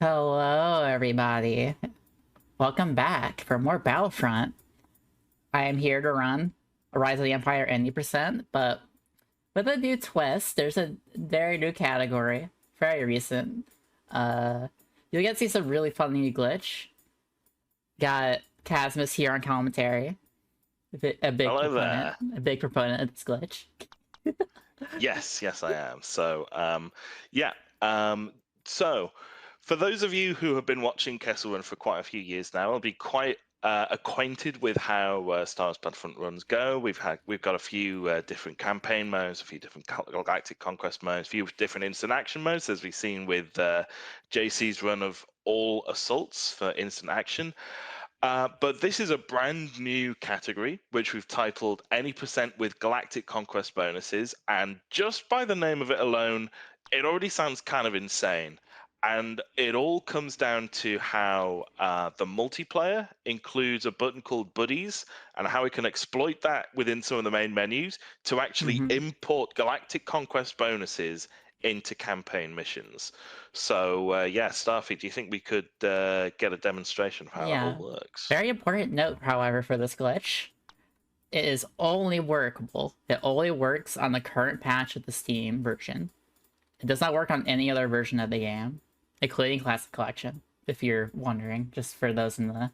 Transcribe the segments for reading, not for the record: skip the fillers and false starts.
Hello, everybody. Welcome back for more Battlefront. I am here to run a Rise of the Empire 90%, but with a new twist, there's a very new category, very recent. You'll get to see some really fun new glitch. Got Casmus here on commentary. A big proponent of this glitch. Yes, I am. So, so for those of you who have been watching Kessel Run for quite a few years now, I'll be quite acquainted with how Star Wars Battlefront runs go. We've got a few different campaign modes, a few different galactic conquest modes, a few different instant action modes, as we've seen with JC's run of all assaults for instant action. But this is a brand new category, which we've titled Any Percent with Galactic Conquest Bonuses. And just by the name of it alone, it already sounds kind of insane. And it all comes down to how the multiplayer includes a button called Buddies and how we can exploit that within some of the main menus to actually import Galactic Conquest bonuses into campaign missions. So Starfy, do you think we could get a demonstration of how it all works? Very important note, however, for this glitch. It is only workable. It only works on the current patch of the Steam version. It does not work on any other version of the game, including Classic Collection, if you're wondering, just for those in the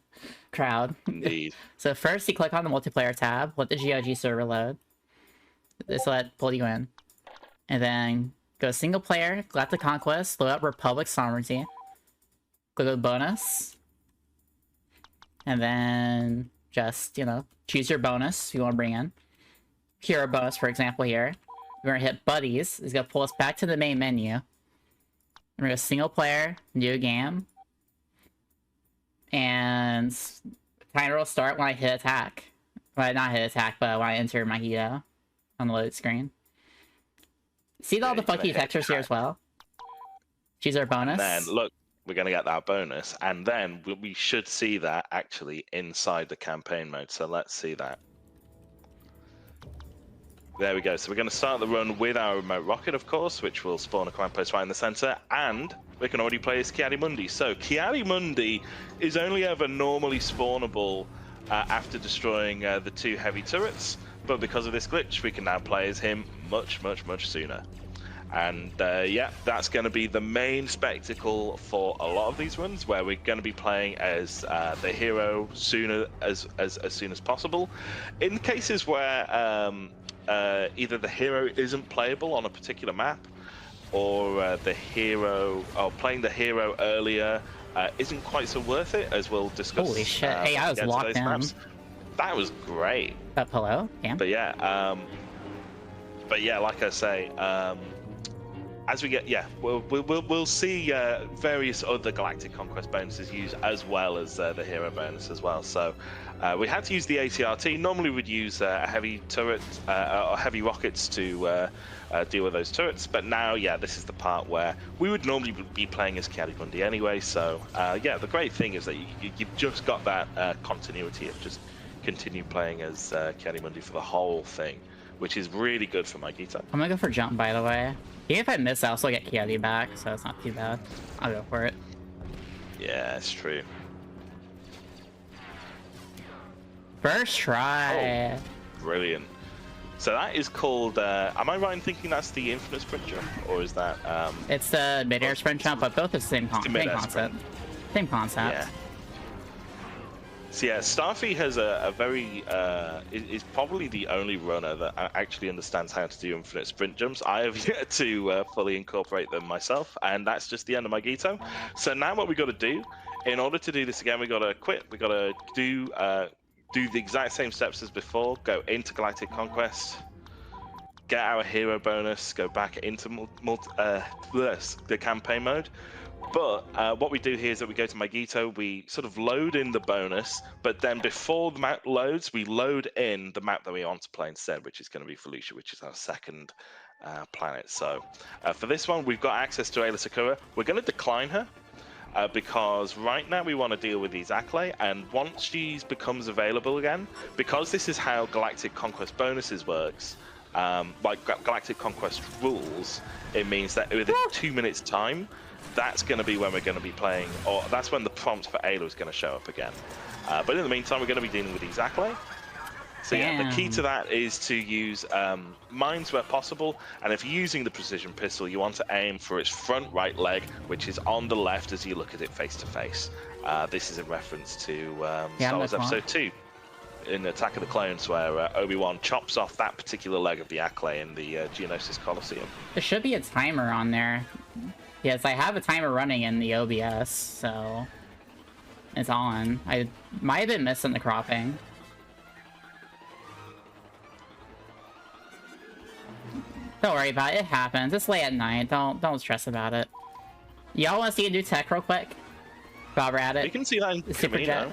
crowd. Indeed. So first you click on the multiplayer tab, let the GOG server load. This will pull you in. And then go single player, Galactic Conquest, load up Republic Sovereignty. Click on bonus. And then just, choose your bonus you want to bring in. Hero bonus, for example, here. We're going to hit Buddies. It's going to pull us back to the main menu. We're going to go single player, new game. And timer will start when I hit attack. Well, not hit attack, but when I enter my hero on the load screen. See all the funky textures here as well? Choose our bonus. And then, look, we're going to get that bonus. And then we should see that actually inside the campaign mode. So let's see that. There we go. So we're going to start the run with our remote rocket, of course, which will spawn a command post right in the center. And we can already play as Ki-Adi-Mundi. So Ki-Adi-Mundi is only ever normally spawnable after destroying the 2 heavy turrets. But because of this glitch, we can now play as him much sooner. And that's going to be the main spectacle for a lot of these runs, where we're going to be playing as the hero as soon as possible. In cases where either the hero isn't playable on a particular map, or playing the hero earlier isn't quite so worth it, as we'll discuss. Holy shit! Hey, I was locked down. That was great. Hello? Yeah. But like I say, as we get, we'll see various other Galactic Conquest bonuses used, as well as the hero bonus as well. So we had to use the ATRT. Normally we'd use a heavy turret or heavy rockets to deal with those turrets, but now, this is the part where we would normally be playing as Ki-Adi-Mundi anyway. So the great thing is that you've just got that continuity of just continue playing as Ki-Adi-Mundi for the whole thing, which is really good for my guitar. I'm gonna go for jump, by the way. Even if I miss, I'll still get Ki-Adi back, so it's not too bad. I'll go for it. Yeah, it's true. First try. Oh, brilliant. So that is called, am I right in thinking that's the infinite sprint jump, or is that... It's the mid-air sprint jump, but both are the same concept. Same concept. Yeah. So Starfy has a very is probably the only runner that actually understands how to do infinite sprint jumps. I have yet to fully incorporate them myself, and that's just the end of my Gito. So now what we got to do, in order to do this again, we got to quit. We got to do the exact same steps as before. Go into Galactic Conquest, get our hero bonus, go back into the campaign mode. But what we do here is that we go to Magito, we sort of load in the bonus, but then before the map loads, we load in the map that we want to play instead, which is going to be Felucia, which is our second planet. So for this one, we've got access to Ayla Secura. We're going to decline her because right now we want to deal with these Acklay, and once she becomes available again, because this is how Galactic Conquest bonuses works, like Galactic Conquest rules, it means that within 2 minutes time, that's going to be when we're going to be playing, or that's when the prompt for Ayla is going to show up again. But in the meantime, we're going to be dealing with these accolade. So yeah, the key to that is to use mines where possible, and if you're using the precision pistol, you want to aim for its front right leg, which is on the left as you look at it face to face. This is in reference to Star Wars Episode 2 in Attack of the Clones, where Obi-Wan chops off that particular leg of the accolade in the Geonosis Coliseum. There should be a timer on there. Yes, I have a timer running in the OBS, so it's on. I might have been missing the cropping. Don't worry about it. It happens. It's late at night. Don't stress about it. Y'all want to see a new tech real quick? While we're at it. You can see that in Camino.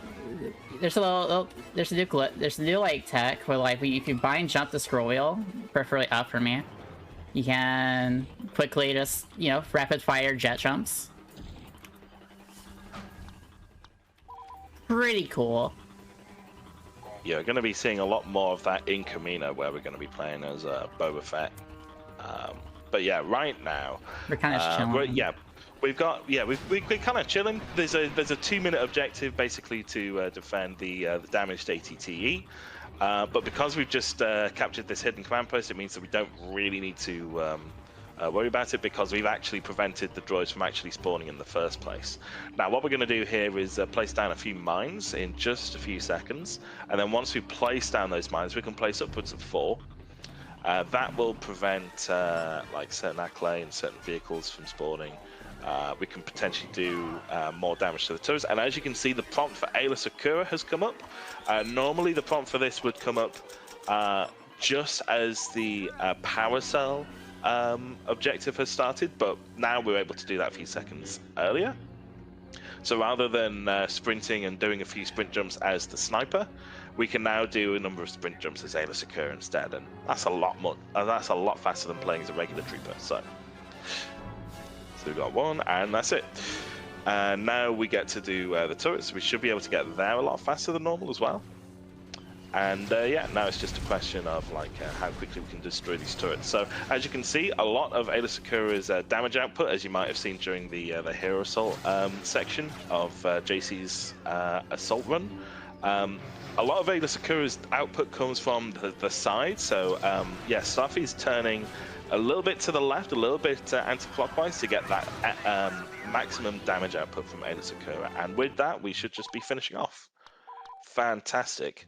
There's a new like tech where like if you bind jump the scroll wheel, preferably up for me, you can quickly just, you know, rapid fire jet jumps. Pretty cool. Yeah, we're going to be seeing a lot more of that in Camino, where we're going to be playing as Boba Fett. But yeah, right now we're kind of chilling. We're kind of chilling. There's a 2-minute objective basically to defend the damaged ATTE. But because we've just captured this hidden command post, it means that we don't really need to worry about it, because we've actually prevented the droids from actually spawning in the first place. Now, what we're going to do here is place down a few mines in just a few seconds, and then once we place down those mines, we can place upwards of 4. That will prevent like certain accolade and certain vehicles from spawning. We can potentially do more damage to the turrets, and as you can see, the prompt for Ayla Secura has come up. Normally the prompt for this would come up just as the power cell objective has started, but now we're able to do that a few seconds earlier. So rather than sprinting and doing a few sprint jumps as the sniper, we can now do a number of sprint jumps as Ayla Secura instead, and that's a lot more. That's a lot faster than playing as a regular trooper. So we've got 1, and that's it. And now we get to do the turrets. We should be able to get there a lot faster than normal as well. And yeah, now it's just a question of like how quickly we can destroy these turrets. So as you can see, a lot of Ayla Secura's damage output, as you might have seen during the Hero Assault section of JC's Assault Run. A lot of Ayla Secura's output comes from the side. So yeah, Starfy's turning a little bit to the left, a little bit anti-clockwise to get that maximum damage output from Ayla Secura. And with that, we should just be finishing off. Fantastic.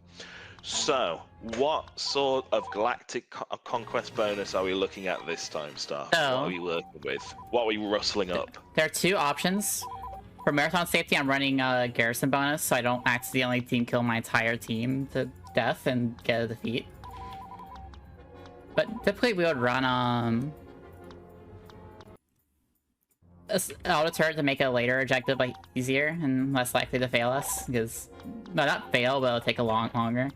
So, what sort of galactic conquest bonus are we looking at this time, Star? What are we working with? What are we rustling up? There are 2 options. For Marathon Safety, I'm running a garrison bonus, so I don't accidentally team kill my entire team to death and get a defeat. But typically we would run auto turret to make a later objective like easier and less likely to fail us, because not fail, but it'll take a longer.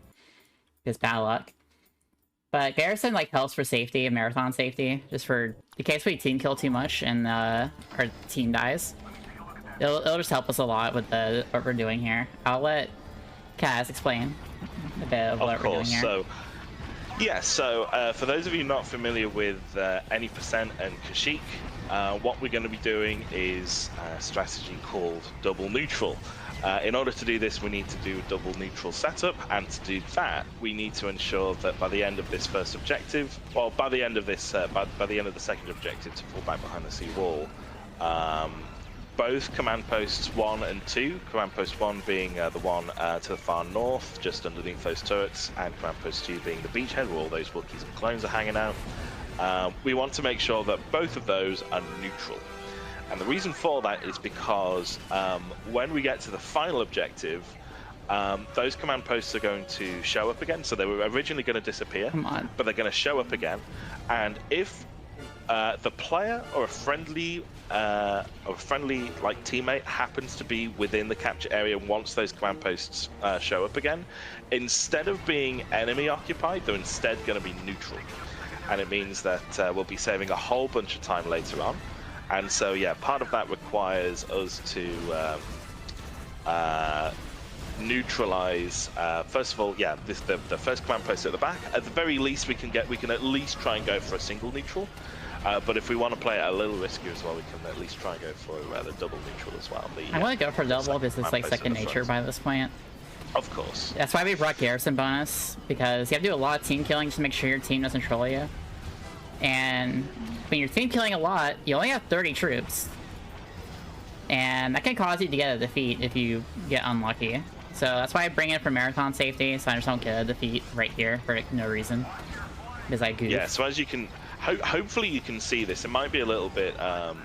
Because bad luck. But garrison like helps for safety and marathon safety, just for in case we team kill too much and our team dies. It'll just help us a lot with what we're doing here. I'll let Kaz explain a bit of what we're doing here. So yeah, so for those of you not familiar with any percent and Kashyyyk, what we're going to be doing is a strategy called double neutral. In order to do this, we need to do a double neutral setup, and to do that, we need to ensure that by the end of this first objective, well, by the end of this, by the end of the second objective, to fall back behind the sea wall, both command posts 1 and 2, command post 1 being the one to the far north, just underneath those turrets, and command post 2 being the beachhead where all those Wookiees and clones are hanging out. We want to make sure that both of those are neutral. And the reason for that is because when we get to the final objective, those command posts are going to show up again. So they were originally going to disappear, but they're going to show up again. And if the player or a friendly like teammate happens to be within the capture area once those command posts show up again, instead of being enemy occupied, they're instead going to be neutral. And it means that we'll be saving a whole bunch of time later on. And so, yeah, part of that requires us to neutralize. First of all, yeah, the first command post at the back. At the very least, we can at least try and go for a single neutral. But if we want to play it a little riskier as well, we can at least try and go for the double neutral as well. I want to go for double because it's like second nature by this point. Of course. That's why we brought garrison bonus, because you have to do a lot of team killing just to make sure your team doesn't troll you. And when you're team killing a lot, you only have 30 troops. And that can cause you to get a defeat if you get unlucky. So that's why I bring it for marathon safety, so I just don't get a defeat right here for no reason. Because I goofed. Yeah, so as you can, hopefully you can see this. It might be a little bit, a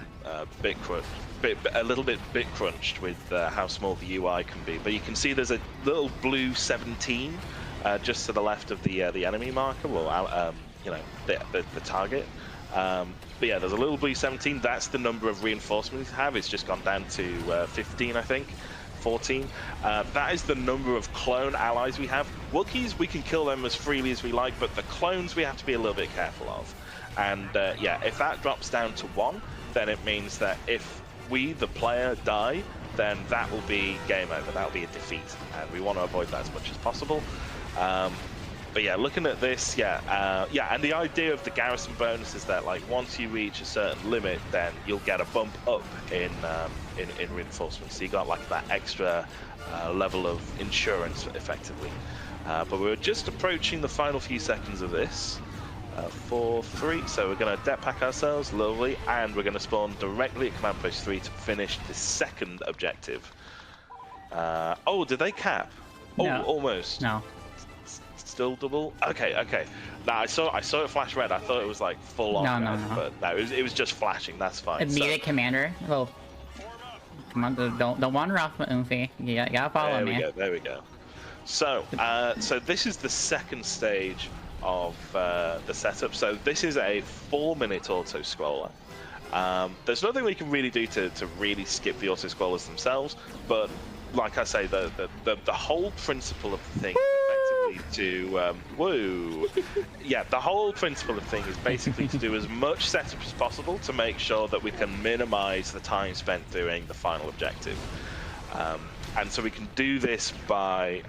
little bit crunched with how small the UI can be, but you can see there's a little blue 17 just to the left of the enemy marker, or you know, the target. But yeah, there's a little blue 17. That's the number of reinforcements we have. It's just gone down to 15, I think. 14. That is the number of clone allies we have. Wookiees, we can kill them as freely as we like, but the clones we have to be a little bit careful of. And yeah, if that drops down to 1, then it means that if we, the player, die, then that will be game over. That'll be a defeat, and we want to avoid that as much as possible. But yeah, looking at this, yeah, and the idea of the garrison bonus is that, like, once you reach a certain limit, then you'll get a bump up in reinforcements. So you got like that extra level of insurance, effectively. But we're just approaching the final few seconds of this. 4, 3. So we're going to debt pack ourselves, lovely, and we're going to spawn directly at command post 3 to finish the second objective. Oh, did they cap? Oh, no. Almost. No. Still double? Okay. Now I saw it flash red. I thought it was like full on red, but no, it was just flashing. That's fine. Immediate commander. Well, come on, don't wander off, Oomfy. You gotta follow me. There we go. So, so this is the second stage of the setup. So this is a 4-minute auto scroller. There's nothing we can really do to really skip the auto scrollers themselves, but like I say, the whole principle of the thing the whole principle of the thing is basically to do as much setup as possible to make sure that we can minimize the time spent doing the final objective. And so we can do this by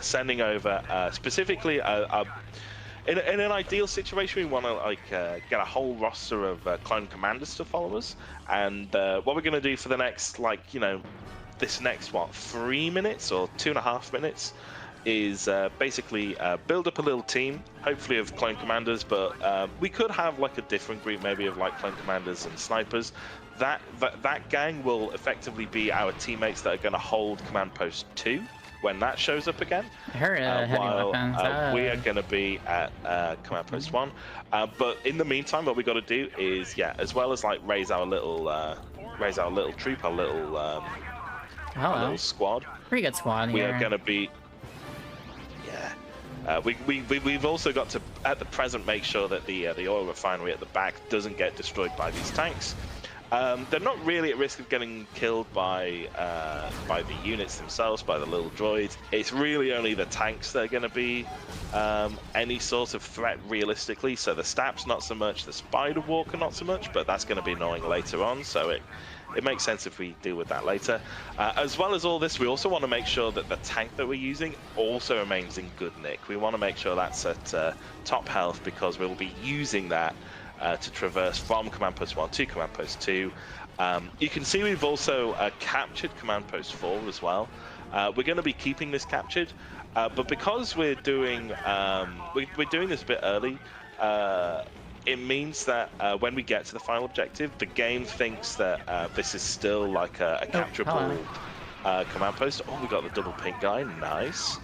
sending over specifically in an ideal situation, we want to like get a whole roster of clone commanders to follow us, and what we're going to do for the next, like, you know, this next 3 minutes or 2.5 minutes is basically build up a little team, hopefully of clone commanders, but we could have like a different group, maybe of like clone commanders and snipers. That gang will effectively be our teammates that are going to hold command post 2 when that shows up again. I heard heavy weapons. We are going to be at command post 1. But in the meantime, what we got to do is, yeah, as well as like raise our little troop, our little squad. Pretty good squad here. We are going to be. We've also got to, at the present, make sure that the oil refinery at the back doesn't get destroyed by these tanks. They're not really at risk of getting killed by the units themselves, by the little droids. It's really only the tanks that are going to be any sort of threat realistically. So the Staps not so much, the Spider Walker not so much, but that's going to be annoying later on. So it makes sense if we deal with that later. As well as all this, we also want to make sure that the tank that we're using also remains in good nick. We want to make sure that's at top health, because we'll be using that to traverse from command post 1 to command post 2. You can see we've also captured command post 4 as well. We're going to be keeping this captured, but because we're doing this a bit early, it means that when we get to the final objective, the game thinks that this is still like a capturable command post. Oh, we got the double pink guy, nice.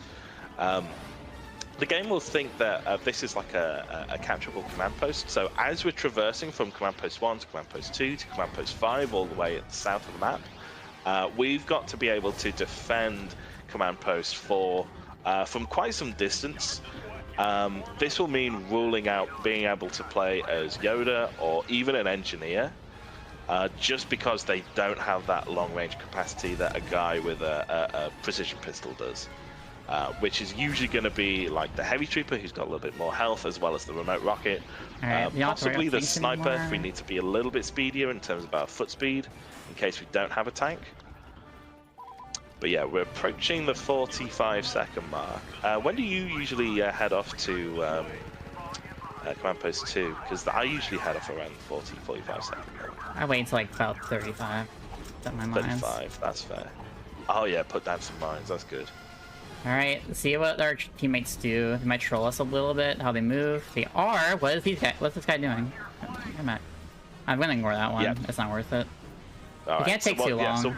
The game will think that this is like a capturable command post. So as we're traversing from command post 1 to command post 2 to command post 5, all the way at the south of the map, we've got to be able to defend command post 4 from quite some distance. This will mean ruling out being able to play as Yoda or even an engineer, just because they don't have that long-range capacity that a guy with a precision pistol does, which is usually going to be like the heavy trooper, who's got a little bit more health, as well as the remote rocket. Possibly the sniper if we need to be a little bit speedier in terms of our foot speed, in case we don't have a tank. But yeah, we're approaching the 45-second mark. When do you usually head off to command post 2, because I usually head off around 40-45 seconds. I wait until like about 35. Set my mines. 35, that's fair. Oh yeah, put down some mines, that's good. Alright, let's see what our teammates do. They might troll us a little bit, how they move. They are. What's this guy doing? I'm gonna ignore that one. Yep. It's not worth it. All It can't take too long. Yeah,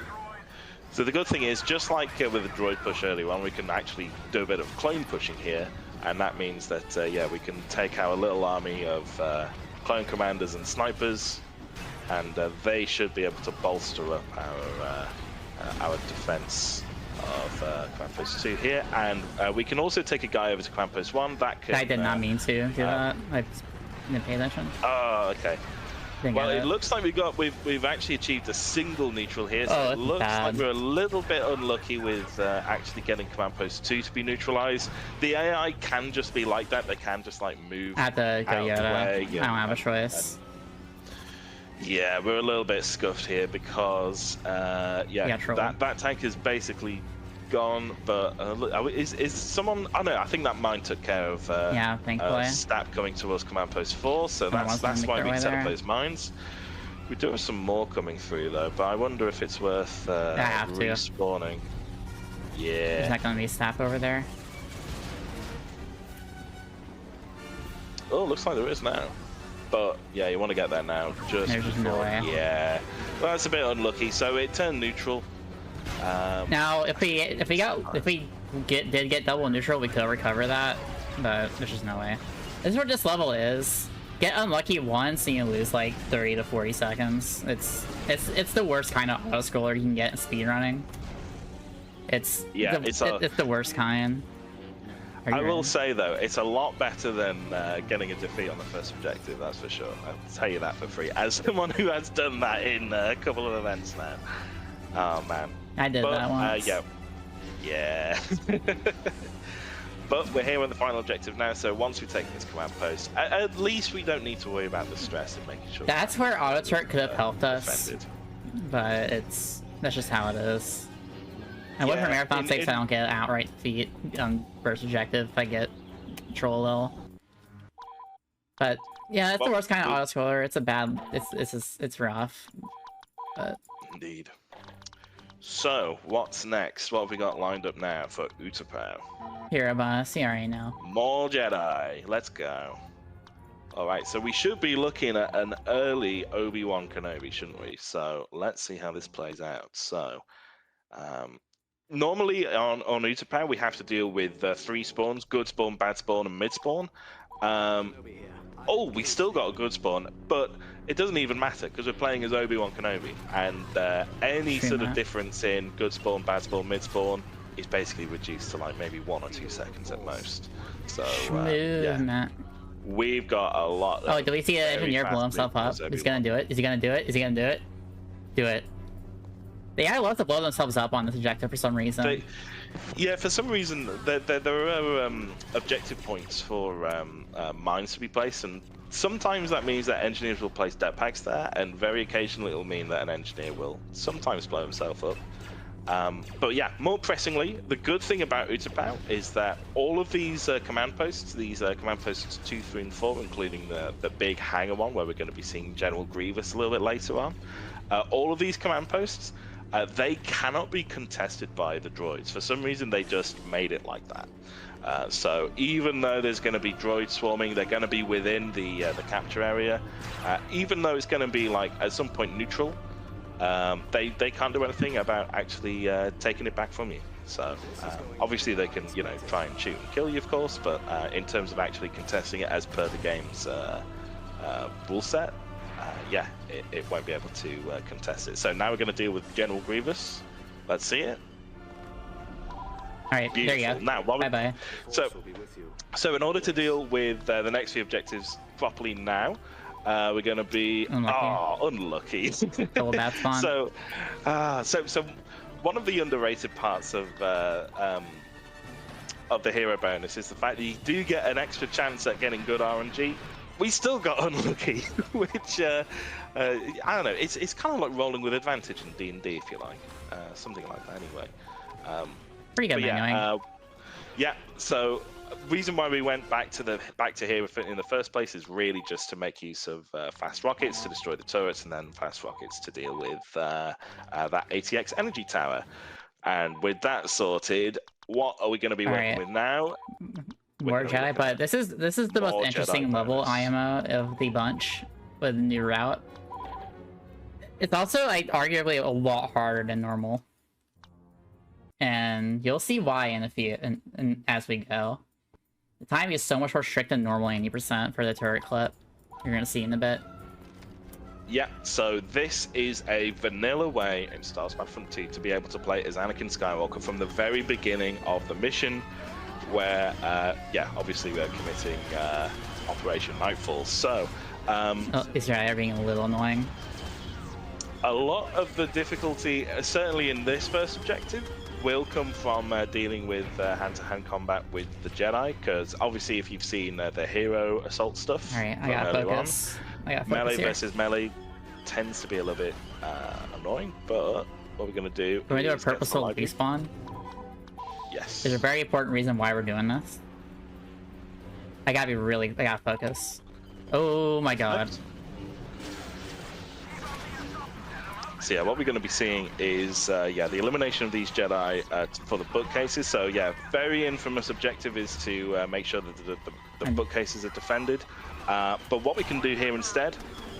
so the good thing is, just like with the droid push earlier on, we can actually do a bit of clone pushing here, and that means that yeah, we can take our little army of clone commanders and snipers, and they should be able to bolster up our defense of Command Post 2 here, and we can also take a guy over to Command Post 1. That can, I did not mean to do that. I didn't pay attention. Oh, okay. Didn't Well, get it looks like we've actually achieved a single neutral here, so Oh, it looks bad. like we're a little bit unlucky with actually getting Command Post 2 to be neutralized. The AI can just be like that; they can just like move I have to go out Yoda. the way. I don't have a choice. Yeah, we're a little bit scuffed here because yeah, that tank is basically gone. But is someone? Oh no, I think that mine took care of yeah, thankfully. stab coming towards Command Post 4, so that's why we set up those mines. We do have some more coming through though, but I wonder if it's worth respawning. Yeah. There's not gonna be staff over there. Oh, looks like there is now. But yeah, you want to get there now. There's just no way. Yeah. Well, that's a bit unlucky. So it turned neutral. Now, if we did get double neutral, we could recover that, but there's just no way. This is what this level is. Get unlucky once and you lose like 30 to 40 seconds. It's the worst kind of auto scroller you can get in speedrunning. It's the worst kind. I will say though, it's a lot better than getting a defeat on the first objective, that's for sure. I'll tell you that for free, as someone who has done that in a couple of events now. Oh man. I did that once. Yeah. But we're here on the final objective now, so once we've taken this command post, at least we don't need to worry about the stress of making sure. That's where auto turret could have helped us, but that's just how it is. I went for Marathon 6, I don't get outright defeat on first objective if I get control a little. But yeah, it's the worst kind of auto scroller. It's a bad. It's rough. But indeed. So what's next? What have we got lined up now for Utapau? Hero boss, you already know. More Jedi. Let's go. All right, so we should be looking at an early Obi-Wan Kenobi, shouldn't we? So let's see how this plays out. So. Normally on Utapau we have to deal with 3 spawns: good spawn, bad spawn, and mid spawn. Oh, we still got a good spawn, but it doesn't even matter because we're playing as Obi-Wan Kenobi, and any sort of difference in good spawn, bad spawn, mid spawn is basically reduced to like maybe 1 or 2 seconds at most. So yeah, we've got a lot. Oh, do we see an engineer blow himself up? He's gonna do it. Is he gonna do it? Is he gonna do it? Do it. They love to blow themselves up on this objective for some reason. Yeah, for some reason there are objective points for mines to be placed, and sometimes that means that engineers will place depth packs there, and very occasionally it will mean that an engineer will sometimes blow himself up. But yeah, more pressingly, the good thing about Utapau is that all of these command posts, command posts 2, 3, and 4, including the big hangar one where we're going to be seeing General Grievous a little bit later on, all of these command posts, they cannot be contested by the droids. For some reason, they just made it like that. So even though there's going to be droids swarming, they're going to be within the capture area. Even though it's going to be like at some point neutral, they can't do anything about actually taking it back from you. So obviously they can, try and shoot and kill you, of course. But in terms of actually contesting it as per the game's rule set, yeah, it won't be able to contest it. So now we're going to deal with General Grievous. Let's see it. Alright, there you go. Now, bye-bye. So in order to deal with the next few objectives properly now, we're going to be... unlucky. Double bad spawn. So one of the underrated parts of the hero bonus is the fact that you do get an extra chance at getting good RNG. We still got unlucky, which I don't know. It's kind of like rolling with advantage in D&D, if you like, something like that. Anyway, pretty good, yeah. anyway. Yeah. So reason why we went back to here in the first place is really just to make use of fast rockets to destroy the turrets, and then fast rockets to deal with that ATX energy tower. And with that sorted, what are we going to be working with now? More Jedi, but this is the most interesting level IMO of the bunch with new route. It's also like arguably a lot harder than normal, and you'll see why in a few and as we go. The time is so much more strict than normal 80% for the turret clip. You're gonna see in a bit. Yeah, so this is a vanilla way in Star Wars Battlefront 2 to be able to play as Anakin Skywalker from the very beginning of the mission, where, yeah, obviously we're committing Operation Nightfall. So, is your eye being a little annoying? A lot of the difficulty, certainly in this first objective, will come from dealing with hand-to-hand combat with the Jedi, because obviously if you've seen the hero assault stuff, all right, I got focus. Melee versus melee tends to be a little bit annoying, but what we're going to do we're going to do a purposeful respawn. Yes. There's a very important reason why we're doing this. I gotta focus. Oh my god. So yeah, what we're going to be seeing is, yeah, the elimination of these Jedi for the bookcases. So yeah, very infamous objective is to make sure that the bookcases are defended. But what we can do here instead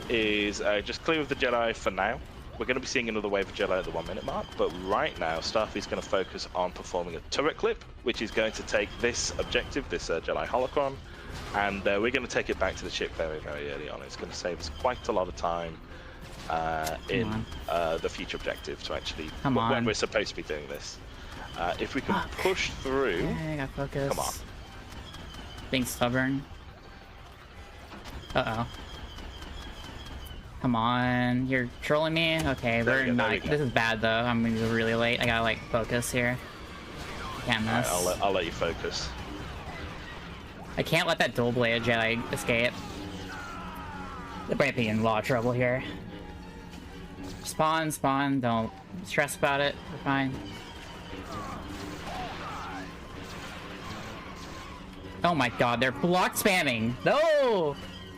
is just clear of the Jedi for now. We're going to be seeing another wave of Jedi at the 1 minute mark, but right now Starfleet's going to focus on performing a turret clip, which is going to take this objective, this Jedi holocron, and we're going to take it back to the ship very, very early on. It's going to save us quite a lot of time in the future objective to actually, when we're supposed to be doing this. If we can push through... I got focus. Come on. Being stubborn. Uh-oh. Come on, you're trolling me? Okay, we're not. This is bad though. I'm gonna be really late. I gotta like focus here. Can't miss. Right, I'll let you focus. I can't let that dual blade Jedi escape. They might be in a lot of trouble here. Spawn. Don't stress about it. We're fine. Oh my god, they're block spamming. No,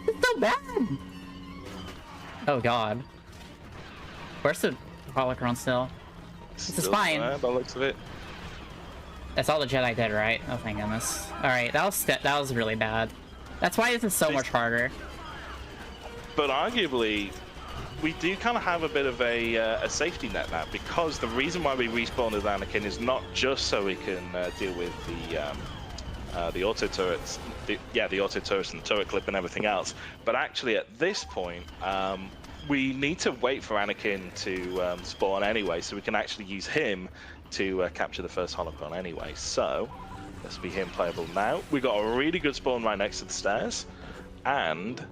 it's so bad. Oh god. Where's the holocron still? This is fine. By the looks of it. That's all the Jedi did, right? Oh thank goodness. Alright, that was really bad. That's why this is so much harder. But arguably, we do kind of have a bit of a safety net now, because the reason why we respawned with Anakin is not just so we can deal with the auto turrets, the auto turrets and the turret clip and everything else, but actually at this point we need to wait for Anakin to spawn anyway, so we can actually use him to capture the first holocron anyway. So let's be him playable now. We got a really good spawn right next to the stairs, and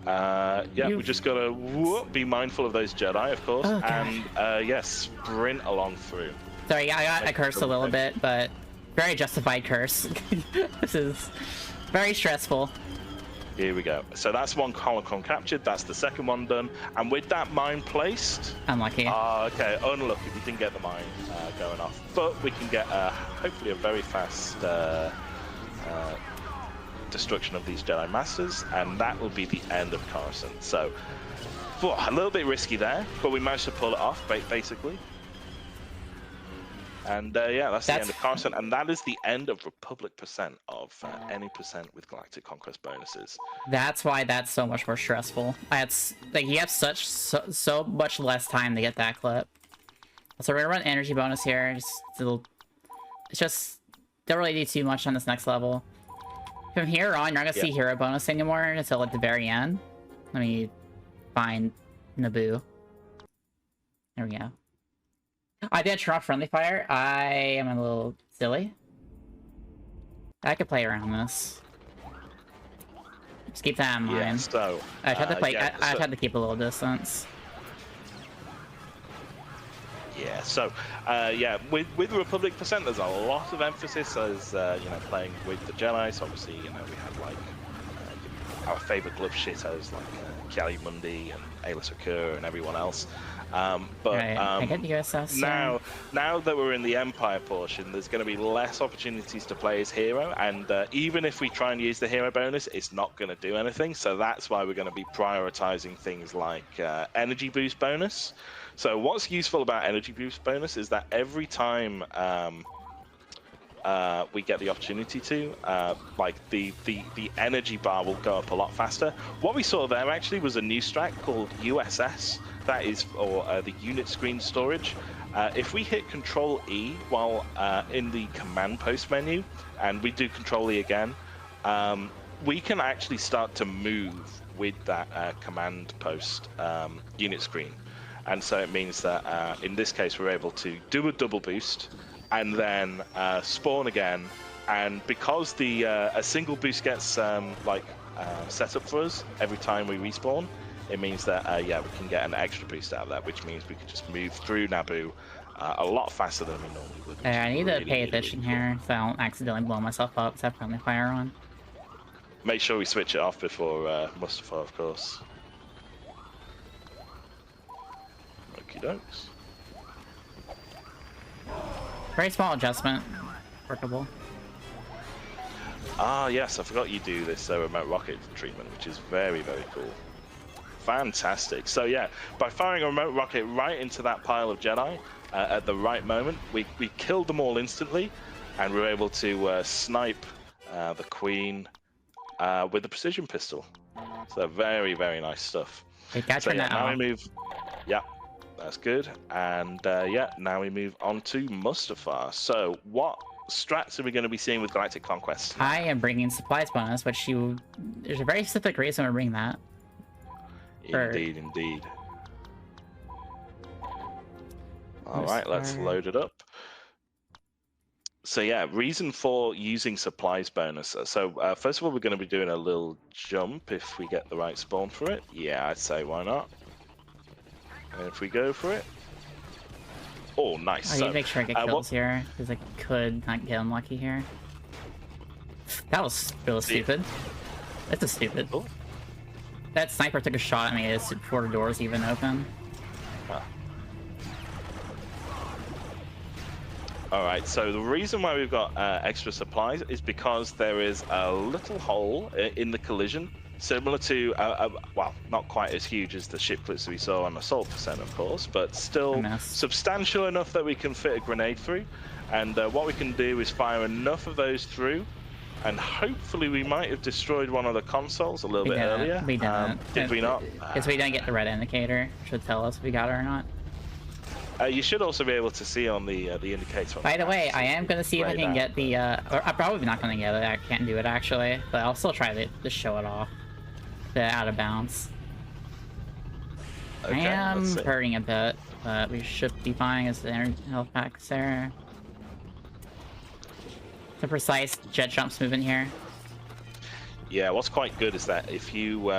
yeah, we just gotta be mindful of those Jedi, of course, and yeah, sprint along through. Sorry, I cursed a little bit, but very justified curse. This is very stressful. Here we go. So that's one holocron captured. That's the second one done. And with that mine placed... Unlucky. Okay, unlucky. We didn't get the mine going off. But we can get, hopefully, a very fast destruction of these Jedi Masters. And that will be the end of Coruscant. So, a little bit risky there. But we managed to pull it off, basically. And yeah, that's the end of Coruscant, and that is the end of Republic percent of any percent with Galactic Conquest bonuses. That's why that's so much more stressful. You have so much less time to get that clip. So we're gonna run energy bonus here. It's just don't really do too much on this next level. From here on, you're not gonna see hero bonus anymore until at the very end. Let me find Naboo. There we go. I did turn off friendly fire. I am a little silly. I could play around this. Just keep that in mind. Yeah, so, I tried to play. I tried to keep a little distance. Yeah. So, yeah, with Republic percent, there's a lot of emphasis as you know, playing with the Jedi. So obviously, you know, we have like our favorite glove shitters like Kelly Mundy and Ayla Sakura and everyone else. Right, I get the USS. Now that we're in the Empire portion, there's going to be less opportunities to play as hero, and even if we try and use the hero bonus, it's not going to do anything. So that's why we're going to be prioritizing things like energy boost bonus. So what's useful about energy boost bonus is that every time we get the opportunity to, like the energy bar will go up a lot faster. What we saw there actually was a new strat called USS. That is for the unit screen storage. If we hit Control E while in the command post menu, and we do Control E again, we can actually start to move with that command post unit screen. And so it means that in this case we're able to do a double boost and then spawn again. And because the a single boost gets set up for us every time we respawn, it means that yeah, we can get an extra boost out of that, which means we can just move through Naboo a lot faster than we normally would. I need to pay attention here so I don't accidentally blow myself up because I've friendly fire on. Make sure we switch it off before Mustafa, of course. Okie dokes. Very small adjustment. Workable. Ah, yes, I forgot you do this remote rocket treatment, which is very, very cool. Fantastic. So yeah, by firing a remote rocket right into that pile of Jedi at the right moment, we killed them all instantly, and we were able to snipe the Queen with the precision pistol. So very, very nice stuff. So yeah, now we move. Yeah, that's good. And yeah, now we move on to Mustafa. So what strats are we going to be seeing with Galactic Conquest? I am bringing supplies bonus, which there's a very specific reason we're bringing that. Indeed, indeed. All right, let's load it up. So yeah, reason for using supplies bonus. So first of all, we're going to be doing a little jump if we get the right spawn for it. Yeah, I'd say why not. And if we go for it. Oh, nice. I need to make sure I get kills here, because I could not get unlucky here. That was really stupid. That's a stupid. Oh. That sniper took a shot at me before the doors even open. Alright, so the reason why we've got extra supplies is because there is a little hole in the collision, similar to, well, not quite as huge as the ship clips we saw on Assault Percent, of course, but still substantial enough that we can fit a grenade through. And what we can do is fire enough of those through, and hopefully we might have destroyed one of the consoles a little bit earlier. We didn't. Did we not? Because we didn't get the red indicator. Should tell us if we got it or not. You should also be able to see on the indicator. By the way, I am going to see if I can get the... or I'm probably not going to get it. I can't do it, actually. But I'll still try to show it off. The out of bounds. Okay, I am hurting a bit, but we should be fine as the energy health pack's there. The precise jet jumps moving here. Yeah, what's quite good is that if you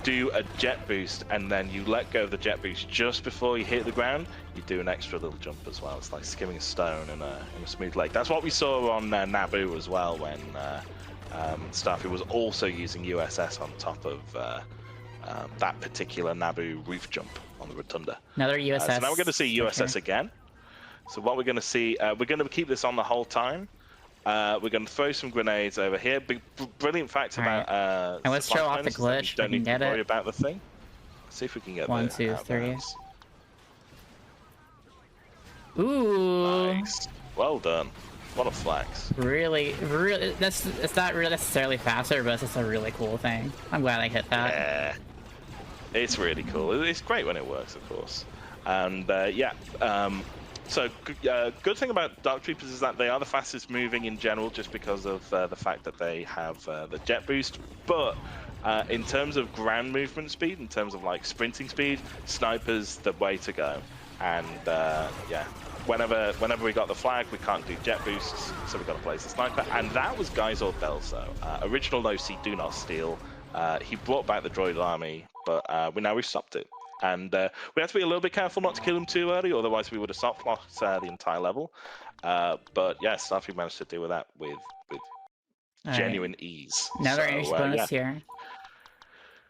do a jet boost and then you let go of the jet boost just before you hit the ground, you do an extra little jump as well. It's like skimming a stone in a smooth lake. That's what we saw on Naboo as well, when Starfleet was also using USS on top of that particular Naboo roof jump on the Rotunda. Another USS. So now we're going to see USS again. So what we're going to see, we're going to keep this on the whole time. We're going to throw some grenades over here. Brilliant fact about and let's show off the glitch. Don't need to worry about the thing. Let's see if we can get 1, 2, 3. Ooh. Nice. Well done. What a flex. Really, it's not really necessarily faster, but it's just a really cool thing. I'm glad I hit that. Yeah. It's really cool. It's great when it works, of course. And yeah. So, good thing about Dark Troopers is that they are the fastest moving in general, just because of the fact that they have the jet boost. But in terms of ground movement speed, in terms of like sprinting speed, Sniper's the way to go. And yeah, whenever we got the flag, we can't do jet boosts, so we got to place the Sniper. And that was Geisel Belso, original OC Do Not Steal. He brought back the droid army, but we've stopped it. And we have to be a little bit careful not to kill him too early, otherwise we would have soft locked the entire level. But yeah, Starfleet managed to deal with that with genuine ease. Another energy bonus here.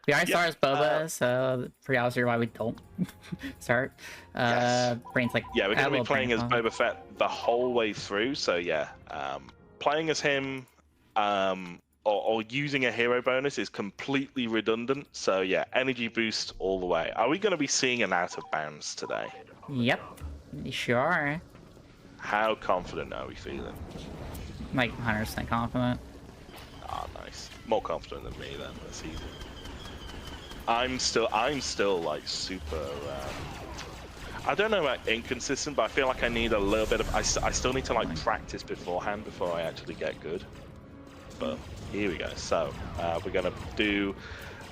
We already start as Boba, so pretty obvious why we don't start. Brain's like, yeah, we're going to be playing as Boba Fett the whole way through. So yeah, playing as him or using a hero bonus is completely redundant. So yeah, energy boost all the way. Are we going to be seeing an out of bounds today? Yep, you sure are. How confident are we feeling? Like 100% confident. Ah, nice. More confident than me then. That's easy. I'm still like super. I don't know about inconsistent, but I feel like I need a little bit of. I still need to like practice beforehand before I actually get good. But here we go. So we're gonna do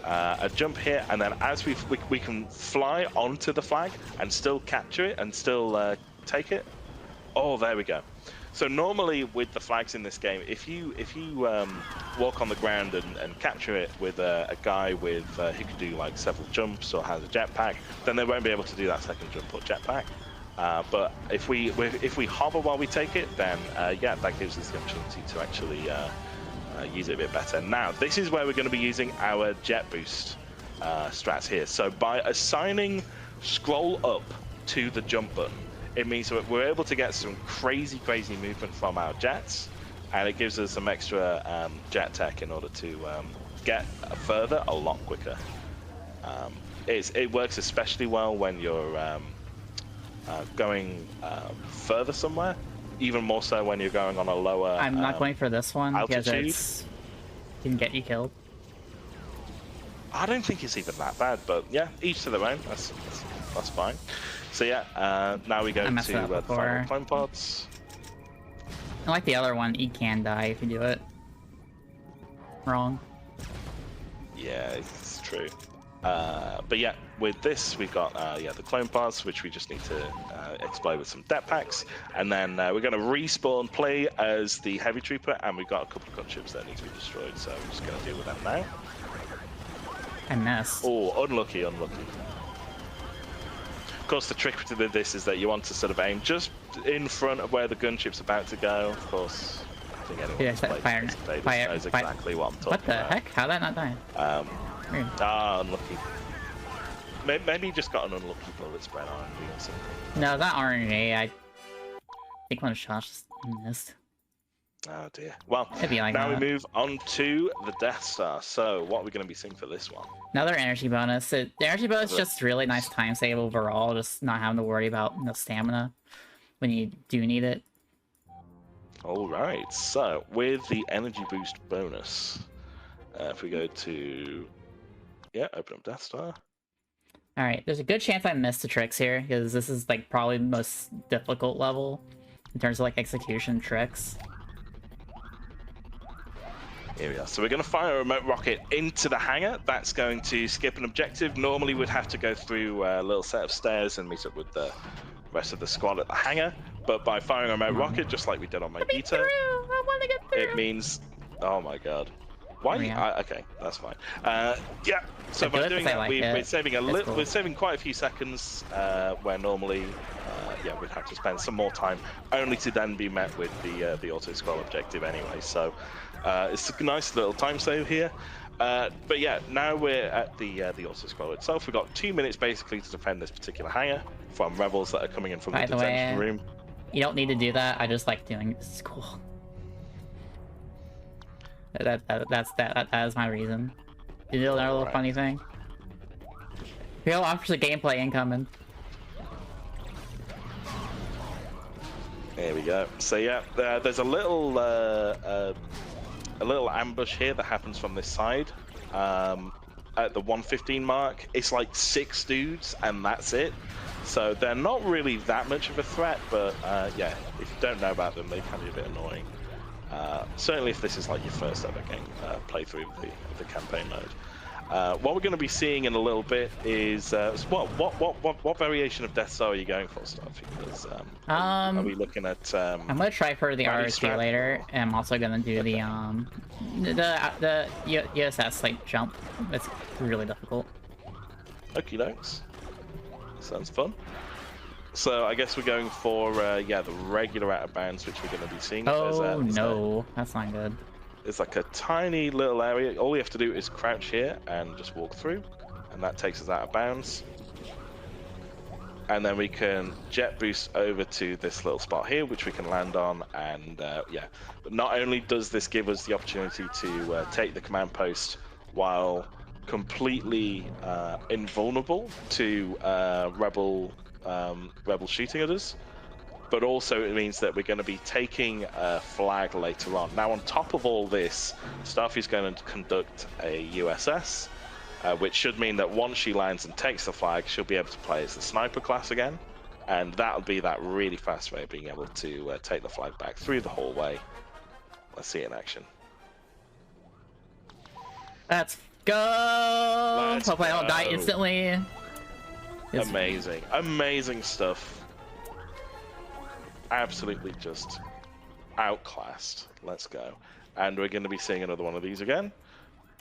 a jump here, and then as we can fly onto the flag and still capture it and still take it. Oh, there we go. So normally with the flags in this game, if you walk on the ground and capture it with a guy with who can do like several jumps or has a jetpack, then they won't be able to do that second jump or jetpack. But if we hover while we take it, then yeah, that gives us the opportunity to actually use it a bit better. Now this is where we're going to be using our jet boost strats here. So by assigning scroll up to the jump button, it means that we're able to get some crazy movement from our jets, and it gives us some extra jet tech in order to get further a lot quicker. It works especially well when you're going further somewhere, even more so when you're going on a lower I'm not going for this one altitude. Because it can get you killed. I don't think it's even that bad, but yeah, each to their own. That's fine. So yeah, now we go to the final clone pods. I like the other one, you can die if you do it wrong. Yeah, it's true. But yeah, with this we've got the clone pods, which we just need to explode with some depth packs, and then we're going to respawn, play as the heavy trooper, and we've got a couple of gunships that need to be destroyed. So we're just going to deal with them now. I missed. Oh, unlucky. Of course, the trick to this is that you want to sort of aim just in front of where the gunship's about to go. Of course, I think anyone who's played knows exactly what I'm talking about. What the heck? How'd that not die? Unlucky. Maybe you just got an unlucky bullet spread on you or something. No, that RNA. I think one shot just missed. Oh dear. Well, Like now we move on to the Death Star. So, what are we going to be seeing for this one? Another energy bonus. The energy bonus is just really nice time save overall, just not having to worry about stamina when you do need it. Alright, so with the energy boost bonus, if we go to, open up Death Star. Alright, there's a good chance I missed the tricks here, because this is like probably the most difficult level in terms of like execution tricks. Here we are. So we're going to fire a remote rocket into the hangar. That's going to skip an objective. Normally we'd have to go through a little set of stairs and meet up with the rest of the squad at the hangar. But by firing a remote rocket, just like we did on my Vita, it means... Oh my god. Why? Okay, that's fine. Yeah. So by doing that, we're saving we're saving quite a few seconds where normally, we'd have to spend some more time, only to then be met with the auto scroll objective anyway. So it's a nice little time save here. But yeah, now we're at the auto scroll itself. We've got 2 minutes basically to defend this particular hangar from rebels that are coming in from the detention room. You don't need to do that. I just like doing it. It's cool. That is my reason. You know another little funny thing? Real offers a gameplay incoming. There we go. So yeah, there's a little ambush here that happens from this side. At the 115 mark, it's like 6 dudes and that's it. So they're not really that much of a threat, but yeah, if you don't know about them, they can be a bit annoying. Certainly if this is like your first ever game playthrough of the campaign mode. What we're going to be seeing in a little bit is what variation of Death Star are you going for, Stuff? Because are we looking at? I'm gonna try for the RGLtv later, and I'm also gonna do the USS like jump. It's really difficult. Okie dokes. Sounds fun. So I guess we're going for the regular out of bounds, which we're going to be seeing. Oh no, that's not good. It's like a tiny little area. All we have to do is crouch here and just walk through, and that takes us out of bounds. And then we can jet boost over to this little spot here, which we can land on. And yeah, but not only does this give us the opportunity to take the command post while completely invulnerable to rebel shooting at us, but also it means that we're going to be taking a flag later on. Now, on top of all this, Starfy's going to conduct a USS. Which should mean that once she lands and takes the flag, she'll be able to play as the sniper class again, and that'll be that really fast way of being able to take the flag back through the hallway. Let's see it in action. Let's go! Hopefully I don't die instantly. Amazing, amazing stuff. Absolutely just outclassed. Let's go. And we're going to be seeing another one of these again.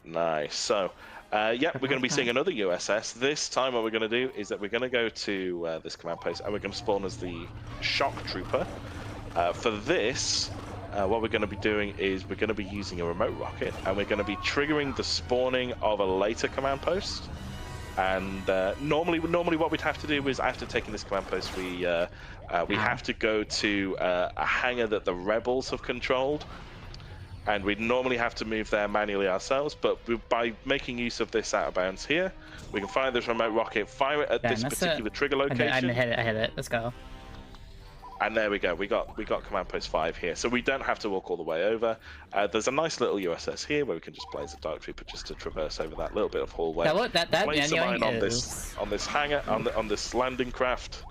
Nice. So, yeah, we're going to be seeing another USS. This time what we're going to do is that we're going to go to this command post and we're going to spawn as the shock trooper. For this, what we're going to be doing is we're going to be using a remote rocket and we're going to be triggering the spawning of a later command post. And normally what we'd have to do is after taking this command post, we have to go to a hangar that the rebels have controlled. And we'd normally have to move there manually ourselves, but by making use of this out of bounds here, we can fire this remote rocket, fire it at this particular trigger location. I hit it. Let's go. And there we go. We got command post 5 here, so we don't have to walk all the way over. There's a nice little USS here where we can just play as a dark trooper just to traverse over that little bit of hallway. That place a mine on this hangar on this landing craft.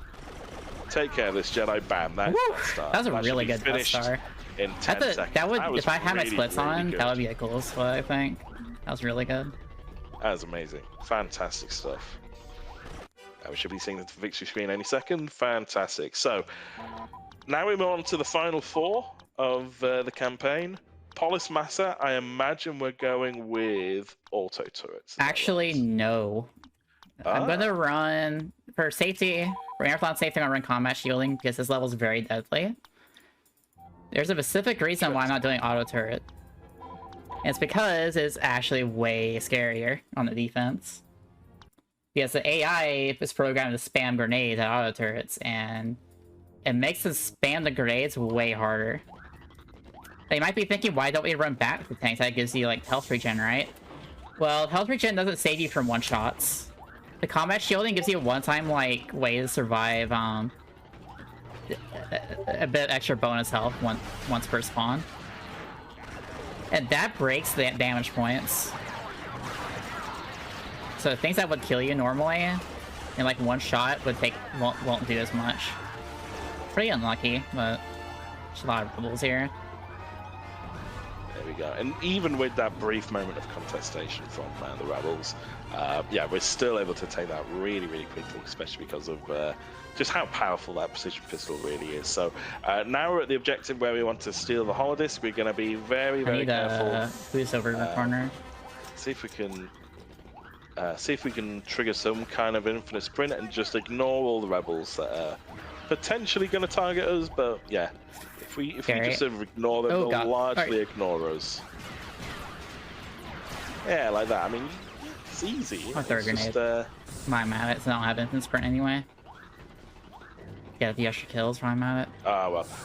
Take care of this Jedi. Bam. That's that was a really good Death Star. In 10 seconds. That would, if I had my splits on, good. that would be a cool split, I think. That was really good. That was amazing. Fantastic stuff. We should be seeing the victory screen any second. Fantastic. So, now we move on to the final 4 of the campaign. Polis Massa, I imagine we're going with auto turrets. Actually, no. I'm going to run, for safety, for airplane safety, I'm going to run combat shielding because this level is very deadly. There's a specific reason why I'm not doing auto turret. And it's because it's actually way scarier on the defense. Because the AI is programmed to spam grenades at auto turrets, and it makes us spam the grenades way harder. They might be thinking, why don't we run back the tanks? That gives you like health regen, right? Well, health regen doesn't save you from one-shots. The combat shielding gives you a one-time like way to survive a bit extra bonus health once per spawn, and that breaks the damage points. So things that would kill you normally in like one shot won't do as much. Pretty unlucky, but there's a lot of rules here. There we go. And even with that brief moment of contestation from the rebels, yeah, we're still able to take that really, really quickly, especially because of just how powerful that precision pistol really is. So now we're at the objective where we want to steal the holodisk. We're going to be very, very careful. Who's over in the corner? See if we can trigger some kind of infinite sprint and just ignore all the rebels that are potentially going to target us. But yeah, if we just sort of ignore them, they'll largely ignore us. Yeah, like that. I mean, it's easy. I'll throw a grenade. I'm at it, so I don't have infinite sprint anyway. Get the extra kills while I'm at it.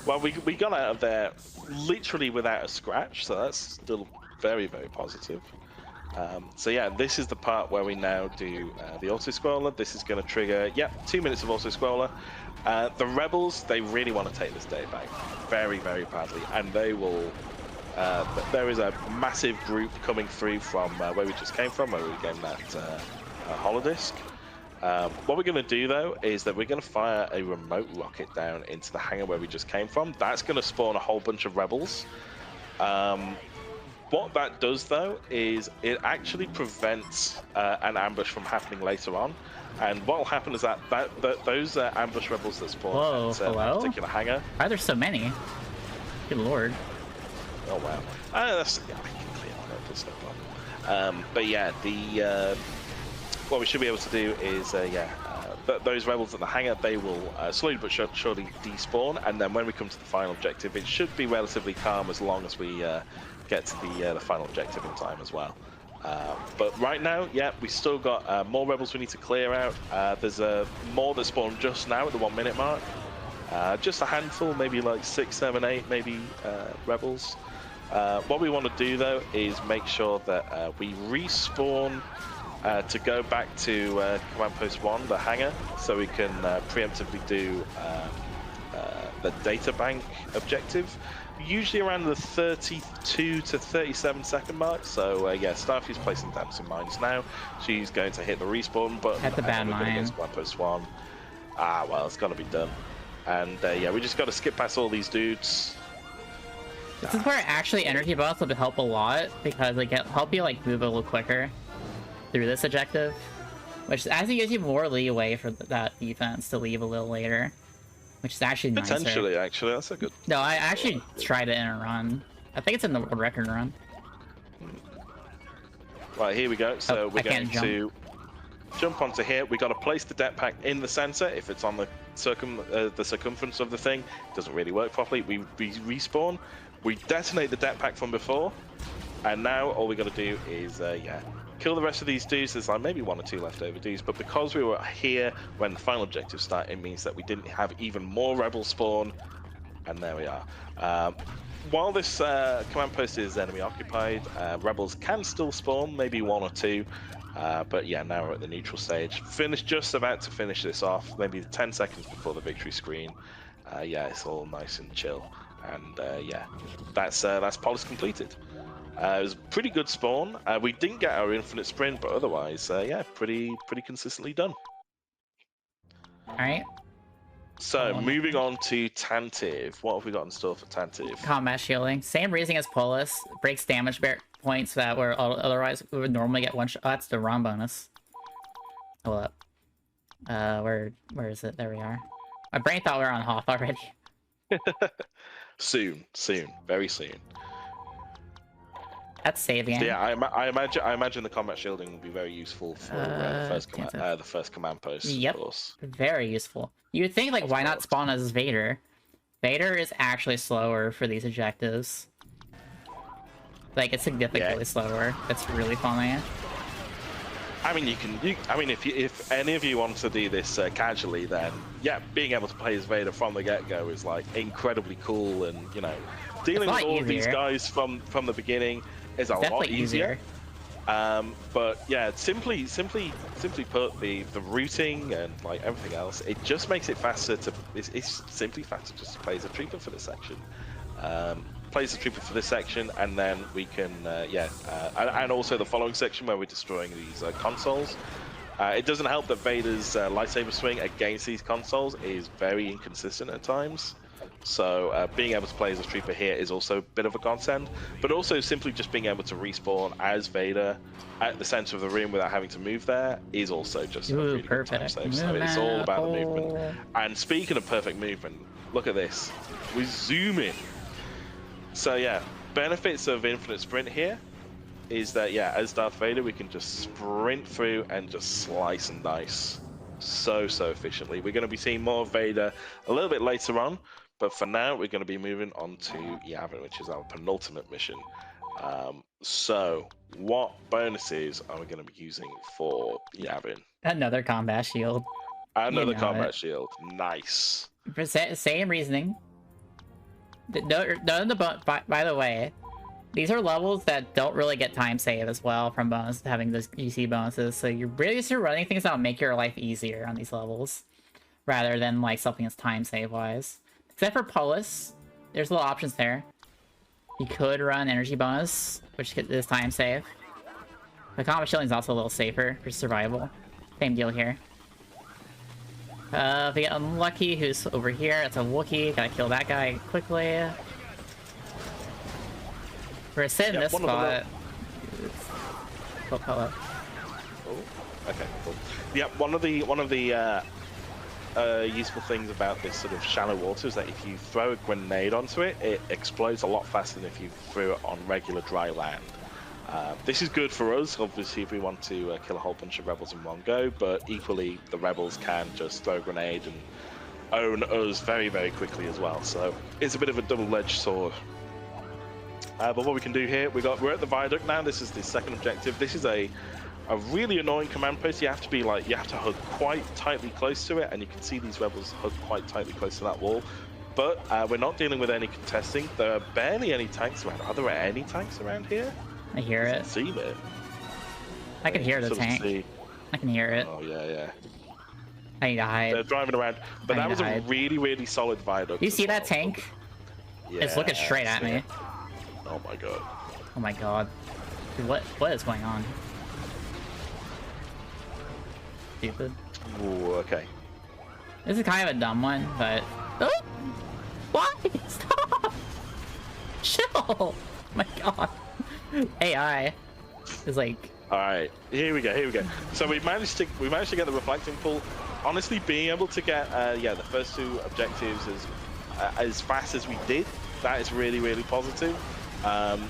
Well, we got out of there literally without a scratch, so that's still very, very positive. So yeah, this is the part where we now do the auto-scroller. This is going to trigger, 2 minutes of auto-scroller. The rebels, they really want to take this day back very, very badly, and they will... there is a massive group coming through from where we just came from, where we gained that holodisk. What we're going to do, though, is that we're going to fire a remote rocket down into the hangar where we just came from. That's going to spawn a whole bunch of rebels. What that does, though, is it actually prevents an ambush from happening later on. And what will happen is that those ambush rebels that spawn at that particular hangar... Why are there so many? Good lord. Oh, wow. I can clear that, that's no problem. But yeah, what we should be able to do is, those rebels at the hangar, they will slowly but surely despawn, and then when we come to the final objective, it should be relatively calm as long as we get to the final objective in time as well. But right now, yeah, we still got more rebels we need to clear out. There's more that spawn just now at the 1 minute mark. Just a handful, maybe like 6, 7, 8, maybe rebels. What we want to do though is make sure that we respawn to go back to Command Post 1, the hangar, so we can preemptively do the data bank objective, usually around the 32 to 37 second mark. So yeah, Starfy's placing down some mines now. She's going to hit the respawn button. Hit the bad mine. Command Post 1. Ah, well, it's got to be done. And yeah, we just got to skip past all these dudes. This is where actually energy buffs will help a lot, because they can help you like move a little quicker through this objective, which actually gives you more leeway for that defense to leave a little later, which is actually nicer. Potentially, actually, that's a good. No, I actually tried it in a run. I think it's in the world record run. Right, here we go. So we're going to jump onto here. We got to place the det pack in the center. If it's on the circumference of the thing, it doesn't really work properly. We respawn. We detonate the det pack from before, and now all we got to do is yeah, kill the rest of these dudes. There's like maybe 1 or 2 leftover dudes, but because we were here when the final objective started, it means that we didn't have even more rebels spawn, and there we are. While this command post is enemy occupied, rebels can still spawn, maybe 1 or 2, but yeah, now we're at the neutral stage. Just about to finish this off, maybe 10 seconds before the victory screen. Yeah, it's all nice and chill, and yeah, that's Polis completed. It was a pretty good spawn. We didn't get our infinite sprint, but otherwise, yeah, pretty consistently done. All right. So moving on to Tantive. What have we got in store for Tantive? Combat shielding. Same reasoning as Polis. Breaks damage points that were otherwise we would normally get 1 shot. Oh, that's the wrong bonus. Hold up. Where is it? There we are. My brain thought we were on Hoth already. Soon, very soon. That's saving. Yeah, I imagine the combat shielding will be very useful for the first command post. Yep, of course. Very useful. You would think, like, why not spawn as Vader? Vader is actually slower for these objectives. Like, it's significantly slower. It's really funny. I mean, if any of you want to do this casually, then yeah, being able to play as Vader from the get-go is like incredibly cool, and you know, dealing with all of these guys from the beginning is a lot easier. But yeah, simply put, the routing and like everything else, it just makes it faster to. It's simply faster just to play as a trooper for this section. Plays the trooper for this section, and then we can and also the following section where we're destroying these consoles. It doesn't help that Vader's lightsaber swing against these consoles is very inconsistent at times. So being able to play as a trooper here is also a bit of a godsend, but also simply just being able to respawn as Vader at the center of the room without having to move there is also just a really good time save. So it's all about the movement. And speaking of perfect movement, look at this. We zoom in. So yeah, benefits of infinite sprint here is that yeah, as Darth Vader we can just sprint through and just slice and dice so efficiently. We're going to be seeing more of Vader a little bit later on, but for now we're going to be moving on to Yavin, which is our penultimate mission. So what bonuses are we going to be using for Yavin? Another combat shield. Another combat shield. Nice. Same reasoning. By the way, these are levels that don't really get time save as well from having those GC bonuses, so you're really just running things that will make your life easier on these levels, rather than like something that's time save wise. Except for Polis, there's little options there. You could run energy bonus, which is time save. The combat shielding is also a little safer for survival. Same deal here. If we get unlucky, who's over here? It's a Wookiee. Gotta kill that guy quickly. We're sitting in this spot. Oh, okay, cool. Yeah, one of the useful things about this sort of shallow water is that if you throw a grenade onto it, it explodes a lot faster than if you threw it on regular dry land. This is good for us, obviously, if we want to kill a whole bunch of rebels in one go, but equally, the rebels can just throw a grenade and own us very, very quickly as well. So it's a bit of a double-edged sword. But what we can do here, we're at the viaduct now. This is the second objective. This is a really annoying command post. You have to hug quite tightly close to it, and you can see these rebels hug quite tightly close to that wall. But we're not dealing with any contesting. There are barely any tanks around. Are there any tanks around here? I hear it. See it. I can hear the tank. I can hear it. Oh yeah. I need to hide. They're driving around, but that was a really, really solid viaduct. You see that tank? Yeah, it's looking straight at me. Oh my god. Oh my god. Dude, what is going on? Stupid. Ooh, okay. This is kind of a dumb one, but... Oh! Why? Stop! Chill! Oh my god. AI is like... Alright, here we go. So we managed to get the reflecting pool. Honestly, being able to get the first two objectives as fast as we did, that is really, really positive. That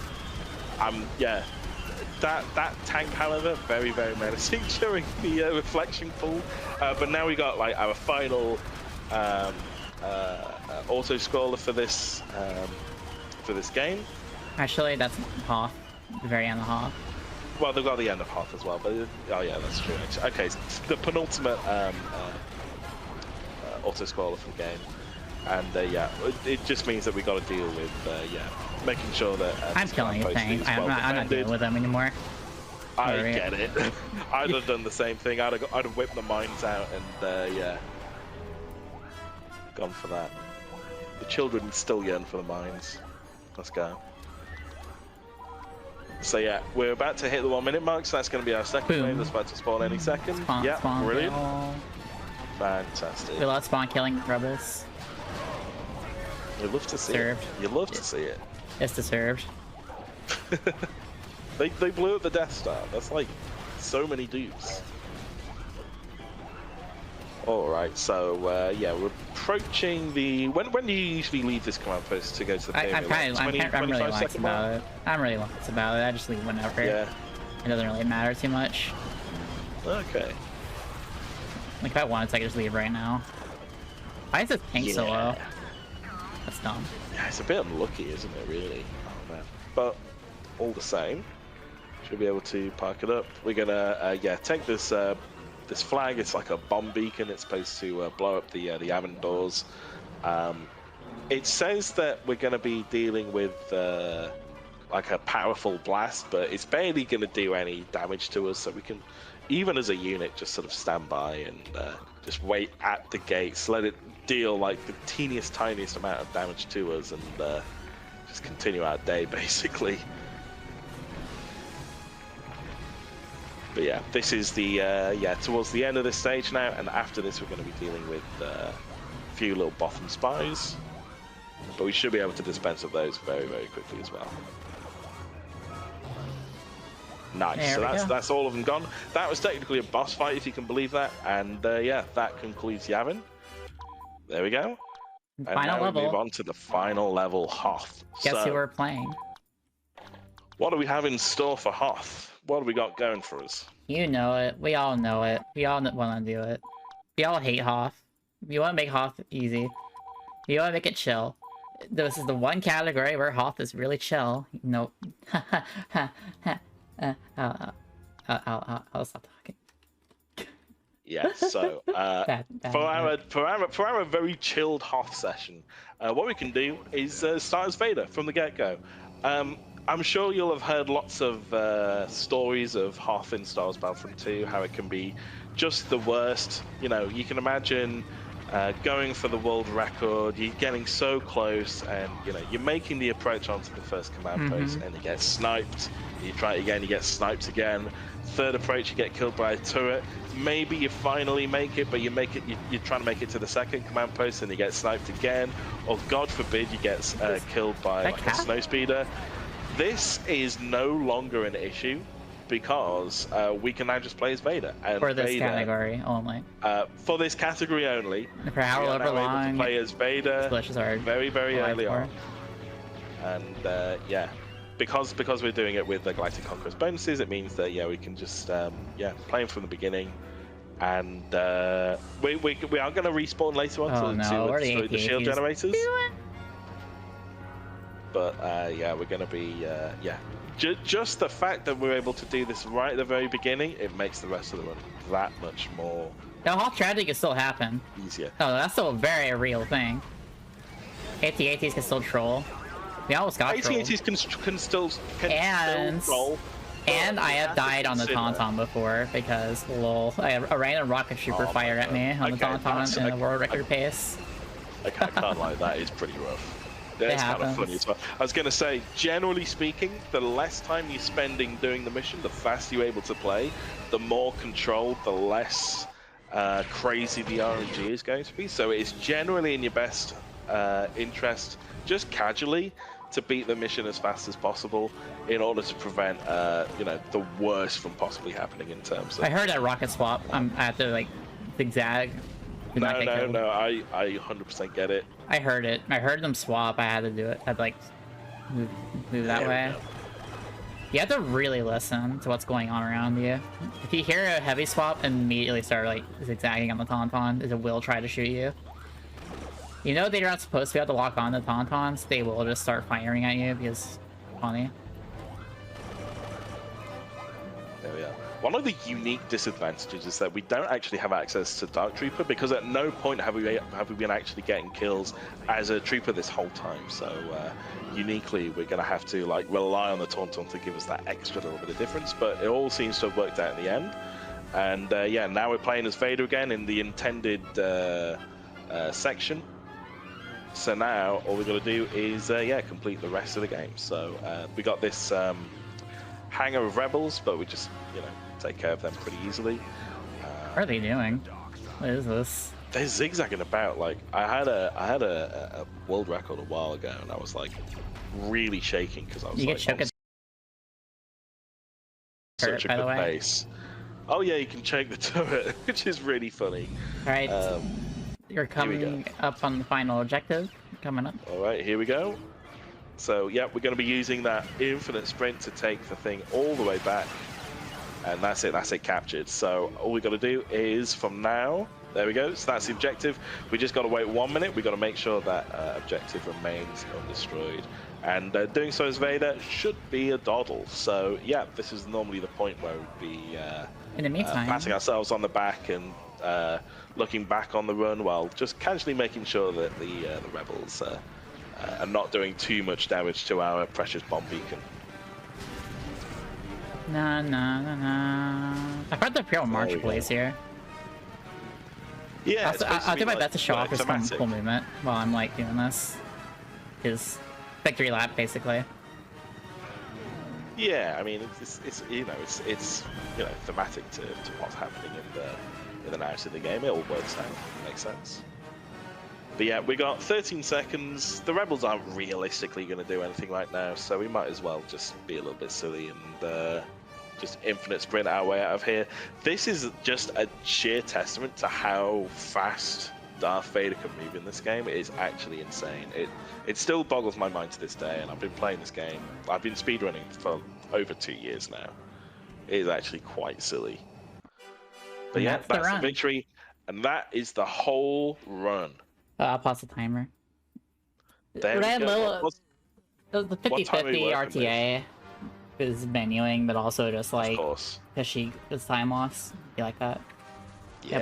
tank, however, very, very menacing during the reflection pool. But now we got like our final auto scroller for this game. Actually, that's Hoth. The very end of Hoth. Well, they've got the end of Hoth as well, but oh yeah, that's true. Okay, so the penultimate auto scroller for the game, and it just means that we got to deal with making sure that I'm killing things. I'm not dealing with them anymore. I get it. I'd have done the same thing. I'd have whipped the mines out and gone for that. The children still yearn for the mines. Let's go. So yeah, we're about to hit the 1 minute mark, so that's going to be our second wave that's about to spawn any second. Spawn brilliant. Kill. Fantastic. We love spawn killing Rebels. You love to see it. You love to see it. It's deserved. They blew up the Death Star. That's like so many dudes. Alright, so we're approaching the... When do you usually leave this command post to go to the pyramid? I'm really lax about it. I'm really lax about it. I just leave whenever. Yeah. It doesn't really matter too much. Okay. Like if I wanted to, I could just leave right now. Why is this tank so low? That's dumb. Yeah, it's a bit unlucky, isn't it, really? Oh, man. But all the same, should be able to park it up. We're gonna take this this flag. It's like a bomb beacon. It's supposed to blow up the oven doors. It says that we're going to be dealing with like a powerful blast, but it's barely going to do any damage to us. So we can, even as a unit, just sort of stand by and just wait at the gates, let it deal like the tiniest amount of damage to us, and just continue our day basically. But yeah, this is the towards the end of this stage now, and after this we're going to be dealing with a few little bottom spies, but we should be able to dispense of those very, very quickly as well. Nice. So that's all of them gone. That was technically a boss fight, if you can believe that, and that concludes Yavin. There we go. And final now level. We move on to the final level, Hoth. Guess who we're playing? What do we have in store for Hoth? What have we got going for us? You know it. We all know it. We all want to do it. We all hate Hoth. We want to make Hoth easy. We want to make it chill. This is the one category where Hoth is really chill. Nope. I'll stop talking. Yeah, so for our very chilled Hoth session, what we can do is start as Vader from the get-go. I'm sure you'll have heard lots of stories of Hoth in Star Wars Battlefront 2, how it can be just the worst. You know, you can imagine going for the world record, you're getting so close, and you know, you're making the approach onto the first command post, and you get sniped. You try it again, you get sniped again. Third approach, you get killed by a turret. Maybe you finally make it, but you're trying to make it to the second command post, and you get sniped again. Or God forbid, you get killed by like a snowspeeder. This is no longer an issue because we can now just play as Vader. And for this category only. For this category only. For however long. Able to play as Vader are very, very early on. And because we're doing it with the Galactic Conquest bonuses, it means that we can just playing from the beginning, and we are going to respawn later on to destroy the shield generators. But we're going to be just the fact that we're able to do this right at the very beginning, it makes the rest of the run that much more. The whole tragedy can still happen. Easier. Oh, that's still a very real thing. AT-ATs can still troll. We almost got trolled. AT-ATs can still troll. And I have died on the Tauntaun before because, lol, a random rocket trooper fired at me on the Tauntaun in a world record pace. I can't lie, that is pretty rough. That's kind of funny as well. I was going to say, generally speaking, the less time you're spending doing the mission, the faster you're able to play, the more controlled, the less crazy the RNG is going to be. So it's generally in your best interest, just casually, to beat the mission as fast as possible in order to prevent, the worst from possibly happening in terms of... I heard that rocket swap. I have to, like, zigzag. No, I 100% get it. I heard it. I heard them swap. I had to do it. I'd, like, move that way. You have to really listen to what's going on around you. If you hear a heavy swap, immediately start, like, zigzagging on the Tauntaun. It will try to shoot you. You know they're not supposed to be able to lock on the Tauntauns. They will just start firing at you because it's funny. There we are. One of the unique disadvantages is that we don't actually have access to Dark Trooper because at no point have we been actually getting kills as a Trooper this whole time. So uniquely, we're going to have to like rely on the Tauntaun to give us that extra little bit of difference. But it all seems to have worked out in the end. And now we're playing as Vader again in the intended section. So now all we're going to do is complete the rest of the game. So we got this hangar of rebels, but we just take care of them pretty easily. What are they doing? What is this? They're zigzagging about. Like I had a world record a while ago, and I was like really shaking because I was such a good pace. Oh yeah, you can choke the turret, which is really funny. All right, you're coming up on the final objective. Coming up. All right, here we go. So yeah, we're going to be using that infinite sprint to take the thing all the way back. And that's it captured. So all we got to do is from now, there we go. So that's the objective. We just got to wait 1 minute. We got to make sure that objective remains undestroyed. And doing so as Vader should be a doddle. So yeah, this is normally the point where we'd be in the meantime, patting ourselves on the back and looking back on the run while just casually making sure that the rebels are not doing too much damage to our precious bomb beacon. Nah. I've heard the Imperial March plays here. Yeah, I'll do my best to show off this cool movement while I'm like doing this. His victory lap, basically. Yeah, I mean it's thematic to what's happening in the narrative of the game. It all works out. Makes sense. But yeah, we got 13 seconds. The rebels aren't realistically going to do anything right now, so we might as well just be a little bit silly and just infinite sprint our way out of here. This is just a sheer testament to how fast Darth Vader can move in this game. It is actually insane. It still boggles my mind to this day, and I've been playing this game. I've been speedrunning for over 2 years now. It is actually quite silly. But yeah, that's the victory, and that is the whole run. I'll pause the timer. There we go. The 50-50 RTA is menuing, but also just like Kashyyyk is time loss. You like that? Yeah,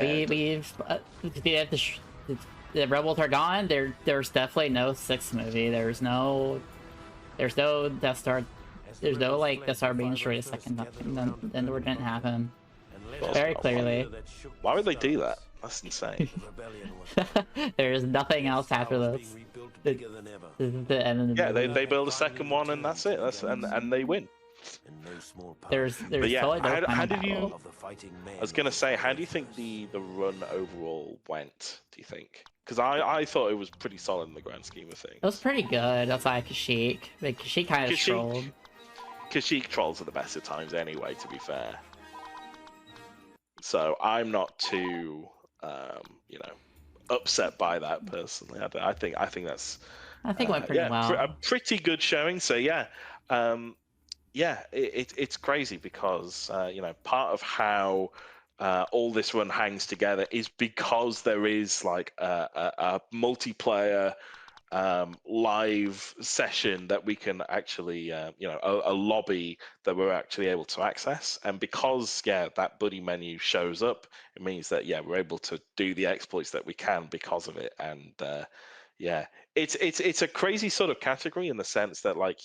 the rebels are gone. There's definitely no 6th movie. There's no Death Star. There's no like Death Star being destroyed a second time. Then the didn't happen. Very clearly. Why would they do that? That's insane. There's nothing else after this. This is the end of the movie. They build a second one and that's it. And they win. There's yeah, totally no how did you? battle. I was gonna say, how do you think the run overall went? Do you think? Because I thought it was pretty solid in the grand scheme of things. It was pretty good. That's why Kashyyyk. Like, Kashyyyk kind of trolled. Kashyyyk trolls at the best of times anyway. To be fair. So I'm not too upset by that personally. I think that's I think it went pretty well. A pretty good showing. So it's crazy because part of how all this run hangs together is because there is like a multiplayer live session that we can actually, a lobby that we're actually able to access. And because, that buddy menu shows up, it means that, we're able to do the exploits that we can because of it. And it's a crazy sort of category in the sense that, like,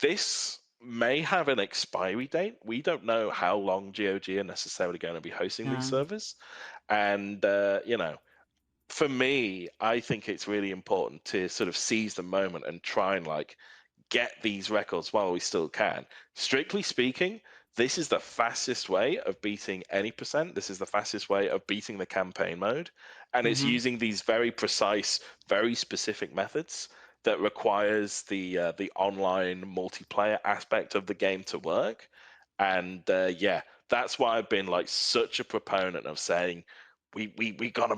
this may have an expiry date. We don't know how long GOG are necessarily going to be hosting these servers. And, for me, I think it's really important to sort of seize the moment and try and like get these records while we still can. Strictly speaking, this is the fastest way of beating any percent. This is the fastest way of beating the campaign mode. And it's using these very precise, very specific methods that requires the online multiplayer aspect of the game to work. And that's why I've been like such a proponent of saying we gotta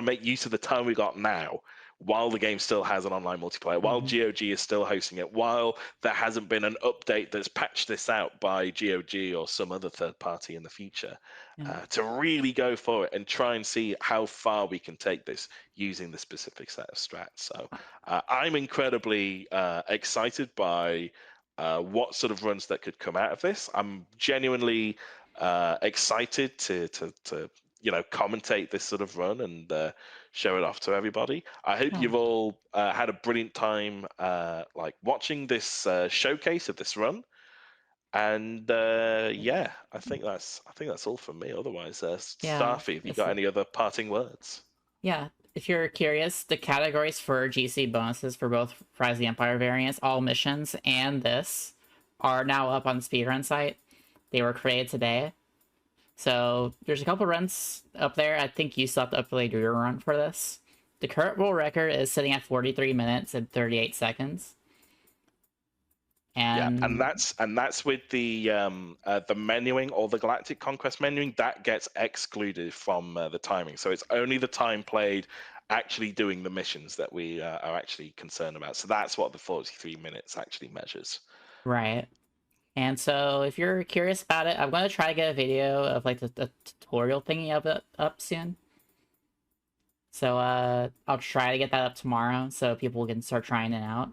make use of the time we got now, while the game still has an online multiplayer, while GOG is still hosting it, while there hasn't been an update that's patched this out by GOG or some other third party in the future, to really go for it and try and see how far we can take this using the specific set of strats. So I'm incredibly excited by what sort of runs that could come out of this. I'm genuinely excited to commentate this sort of run and show it off to everybody. I hope you've all had a brilliant time like watching this showcase of this run. And I think that's all from me. Otherwise, Starfy, have you got any other parting words? Yeah, if you're curious, the categories for GC bonuses for both Rise of the Empire variants, all missions, and this are now up on the speedrun site. They were created today. So there's a couple runs up there. I think you still have to upload your run for this. The current world record is sitting at 43 minutes and 38 seconds. And that's with the menuing or the Galactic Conquest menuing that gets excluded from the timing. So it's only the time played actually doing the missions that we are actually concerned about. So that's what the 43 minutes actually measures. Right. And so if you're curious about it, I'm going to try to get a video of like the tutorial thingy of it up soon. So I'll try to get that up tomorrow so people can start trying it out.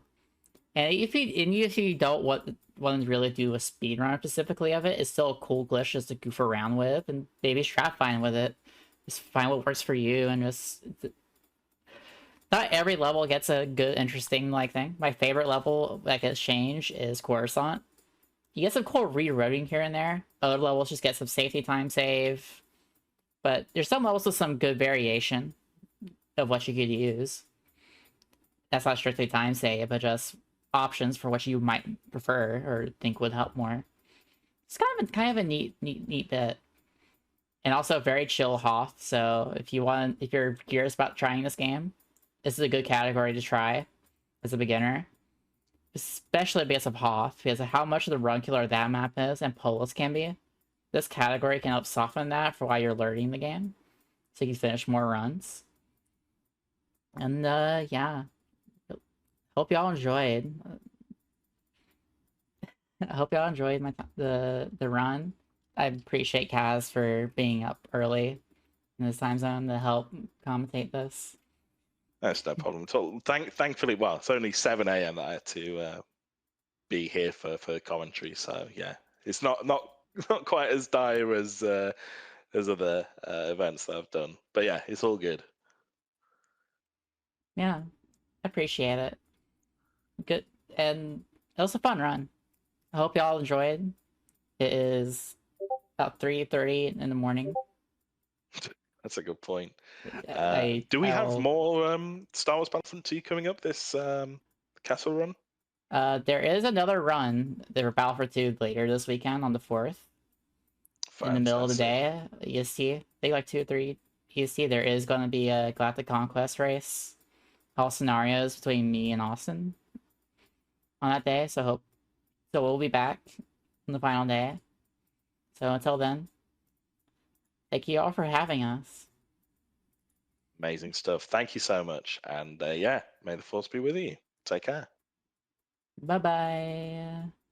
And if you don't want to really do a speedrun specifically of it, it's still a cool glitch just to goof around with and maybe strat find with it. Just find what works for you and just... Not every level gets a good, interesting like thing. My favorite level that gets changed is Coruscant. You get some cool rerouting here and there. Other levels just get some safety time save. But there's some levels with some good variation of what you could use. That's not strictly time save, but just options for what you might prefer or think would help more. It's kind of a neat bit. And also very chill Hoth, so if you're curious about trying this game, this is a good category to try as a beginner. Especially because of Hoth, because of how much of the run killer that map is and Polis can be. This category can help soften that for while you're learning the game, so you can finish more runs. And hope y'all enjoyed. I hope y'all enjoyed the run. I appreciate Kaz for being up early in this time zone to help commentate this. That's no problem at all. Thankfully, well, it's only 7 a.m. that I had to be here for commentary, so it's not quite as dire as other events that I've done. But it's all good. Yeah, I appreciate it. Good, and it was a fun run. I hope y'all enjoyed. It is about 3:30 in the morning. That's a good point. Do we have more Star Wars Battlefront 2 coming up this Kessel Run? There is another run, the Battlefront 2 later this weekend on the 4th. Fantastic. In the middle of the day, EST. I think like 2 or 3 EST. There is going to be a Galactic Conquest race. All scenarios between me and Austin on that day. So we'll be back on the final day. So until then, thank you all for having us. Amazing stuff. Thank you so much. And yeah, may the force be with you. Take care. Bye bye.